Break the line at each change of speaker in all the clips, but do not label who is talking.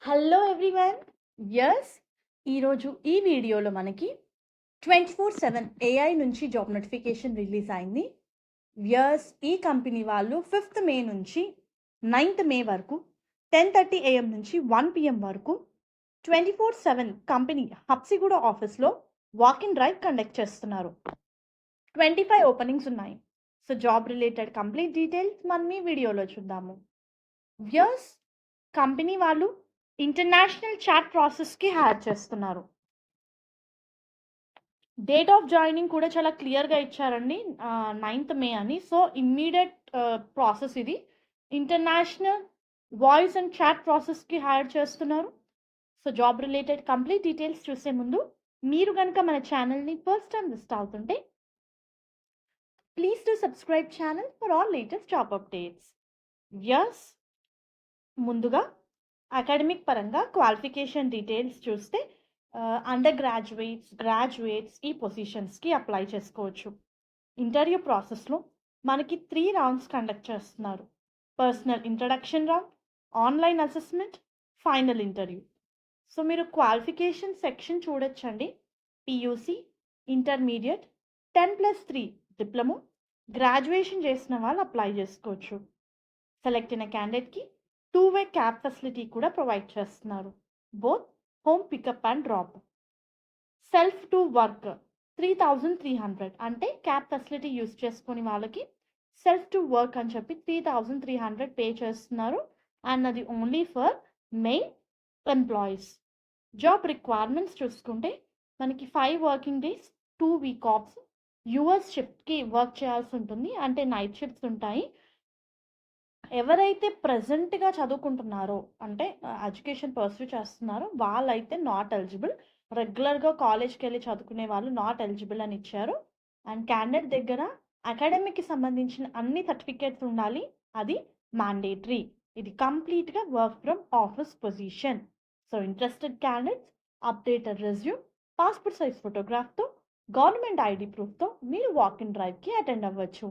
Hello everyone. Yes, ఈరోజు ఈ వీడియోలో మనకి 24/7 ఏఐ నుంచి జాబ్ నోటిఫికేషన్ రిలీజ్ అయింది. యస్, ఈ కంపెనీ వాళ్ళు 5th మే నుంచి 9th మే వరకు 10:30 AM నుంచి 1 PM వరకు 24/7 కంపెనీ హబ్సిగూడ ఆఫీస్లో వాక్ ఇన్ డ్రైవ్ కండక్ట్ చేస్తున్నారు. 25 ఓపెనింగ్స్ ఉన్నాయి. So job related complete details మనం ఈ వీడియోలో చూద్దాము. యస్, కంపెనీ వాళ్ళు ఇంటర్నేషనల్ చాట్ ప్రాసెస్కి హైర్ చేస్తున్నారు. డేట్ ఆఫ్ జాయినింగ్ కూడా చాలా క్లియర్గా ఇచ్చారండి, 9th మే అని. సో ఇమ్మీడియట్ ప్రాసెస్ ఇది. ఇంటర్నేషనల్ వాయిస్ అండ్ చాట్ ప్రాసెస్కి హైర్ చేస్తున్నారు. So job related complete details చూసే ముందు మీరు కనుక మన ఛానల్ని ఫస్ట్ టైం విజిట్ అవుతుంటే please to subscribe channel for all latest job updates. Yes, ముందుగా అకాడమిక్ పరంగా క్వాలిఫికేషన్ డీటెయిల్స్ చూస్తే అండర్ గ్రాడ్యుయేట్స్ ఈ పొజిషన్స్కి అప్లై చేసుకోవచ్చు. ఇంటర్వ్యూ ప్రాసెస్లో మనకి 3 రౌండ్స్ కండక్ట్ చేస్తున్నారు. Personal introduction round, online assessment, final interview. So మీరు క్వాలిఫికేషన్ సెక్షన్ చూడొచ్చండి. పియూసి, ఇంటర్మీడియట్, 10+3 డిప్లొమా, గ్రాడ్యుయేషన్ చేసిన వాళ్ళు అప్లై చేసుకోవచ్చు. సెలెక్ట్ అయిన క్యాండిడేట్కి 2-way క్యాబ్ ఫెసిలిటీ కూడా ప్రొవైడ్ చేస్తున్నారు. Both home pickup and drop. Self to work 3,300, అంటే క్యాబ్ ఫెసిలిటీ యూస్ చేసుకుని వాళ్ళకి సెల్ఫ్ టు వర్క్ అని చెప్పి 3,300 పే చేస్తున్నారు. అండ్ అది only for main employees. Job requirements చూసుకుంటే మనకి 5 working days, 2 week offs, US షిఫ్ట్కి వర్క్ చేయాల్సి ఉంటుంది, అంటే నైట్ షిఫ్ట్స్ ఉంటాయి. ఎవరైతే ప్రజెంట్గా చదువుకుంటున్నారో, అంటే ఎడ్యుకేషన్ పర్సూ చేస్తున్నారో వాళ్ళైతే నాట్ ఎలిజిబుల్. రెగ్యులర్గా కాలేజ్కి వెళ్ళి చదువుకునే వాళ్ళు నాట్ ఎలిజిబుల్ అని ఇచ్చారు. అండ్ క్యాండిడేట్ దగ్గర అకాడమిక్కి సంబంధించిన అన్ని సర్టిఫికేట్స్ ఉండాలి, అది మ్యాండేటరీ. ఇది కంప్లీట్గా work from office position. So interested candidates updated resume, passport size ఫోటోగ్రాఫ్తో, గవర్నమెంట్ ఐడి ప్రూఫ్తో మీరు వాక్ ఇన్ డ్రైవ్కి అటెండ్ అవ్వచ్చు.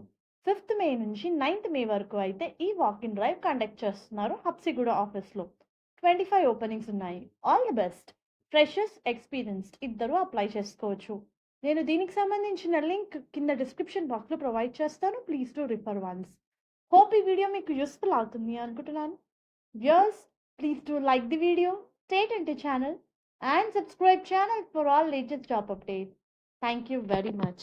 5th మే నుంచి 9th మే వరకు అయితే ఈ వాక్ ఇన్ డ్రైవ్ కండక్ట్ చేస్తున్నారు హబ్సిగూడ ఆఫీస్లో. 25 ఓపెనింగ్స్ ఉన్నాయి. All the best. Freshers, experienced ఇద్దరు అప్లై చేసుకోవచ్చు. నేను దీనికి సంబంధించిన లింక్ కింద డిస్క్రిప్షన్ బాక్స్లో ప్రొవైడ్ చేస్తాను. Please to refer once. Hope ఈ వీడియో మీకు యూస్ఫుల్ అవుతుంది అనుకుంటున్నాను. Viewers, please to like the video, stay tuned to channel and subscribe channel for all latest job updates. Thank you very much.